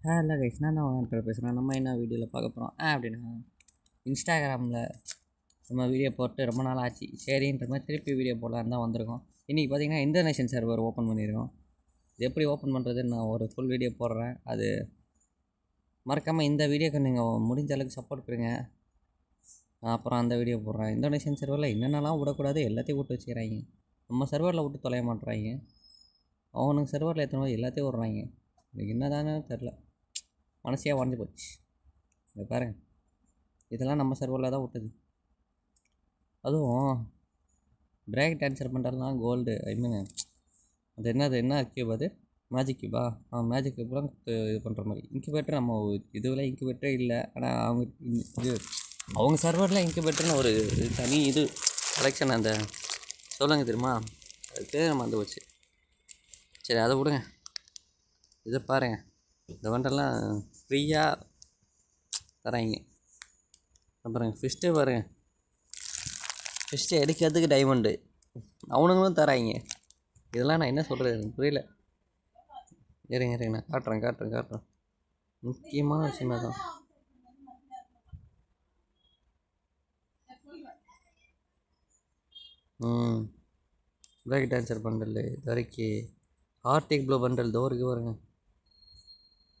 இல்லை கைஸ், நான் தான் வாங்க பேசுகிறேன். நம்ம என்ன வீடியோவில் பார்க்க போகிறோம் அப்படின்னா, இன்ஸ்டாகிராமில் நம்ம வீடியோ போட்டு ரொம்ப நாள் ஆச்சு, சரின்ற மாதிரி திருப்பி வீடியோ போடலான்னு தான் வந்திருக்கோம். இன்றைக்கி பார்த்தீங்கன்னா இந்தோனேஷியன் சர்வர் ஓப்பன் பண்ணியிருக்கோம். இது எப்படி ஓப்பன் பண்ணுறதுன்னு நான் ஒரு ஃபுல் வீடியோ போடுறேன். அது மறக்காமல் இந்த வீடியோக்கு நீங்கள் முடிஞ்ச அளவுக்கு சப்போர்ட் கொடுங்க. அப்புறம் அந்த வீடியோ போடுறேன். இந்தோனேஷியன் சர்வரில் என்னென்னலாம் விடக்கூடாது எல்லாத்தையும் விட்டு வச்சுக்கிறாங்க. நம்ம சர்வரில் விட்டு தொலைய மாட்டுறாங்க. அவனுக்கு சர்வரில் எத்தனை எல்லாத்தையும் விட்றாங்க. எனக்கு என்ன தானே தெரில, மனசே உடஞ்சி போச்சு. இதை பாருங்கள், இதெல்லாம் நம்ம சர்வரில் தான் விட்டது. அதுவும் பிரேக் டான்ஸர் பண்ணுறதுலாம் கோல்டு, மீன் அது என்ன கியூப், அது மேஜிக் கியூபா? மேஜிக் கியூப்லாம் இது பண்ணுற மாதிரி இன்குபேட்டர் நம்ம இதுவில் இன்குபேட்டரே இல்லை. ஆனால் அவங்க சர்வரில் இன்குபேட்டர்னு ஒரு தனி இது கலெக்ஷன் அந்த சொல்லுங்க தெரியுமா, அது பேர் நம்ம வந்து போச்சு. சரி அதை விடுங்க. இதை பாருங்கள், இந்த வண்டெல்லாம் ஃப்ரீயாக தராங்க. அப்புறம் ஃபிஷ்ட்டு பாருங்கள், ஃபிஷ்ட்டு எடுக்கிறதுக்கு டைமண்டு அவனுங்களும் தராங்க. இதெல்லாம் நான் என்ன சொல்கிறது எனக்கு புரியல. இருங்க நான் காட்டுறேன். முக்கியமான விஷயமா தான். பிரேக் டான்ஸர் பண்டல் இது வரைக்கும் ஆர்டிக் ப்ளூ பண்டல் தோருக்கு வருங்க.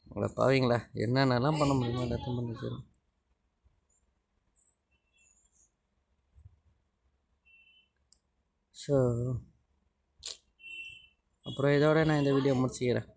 உங்களை பாவீங்களா, என்னென்னலாம் பண்ண முடியுமோ எல்லாத்தையும் பண்ணி வச்சிடும். ஸோ அப்புறம் இதோட நான் இந்த வீடியோ முடிச்சுக்கிறேன்.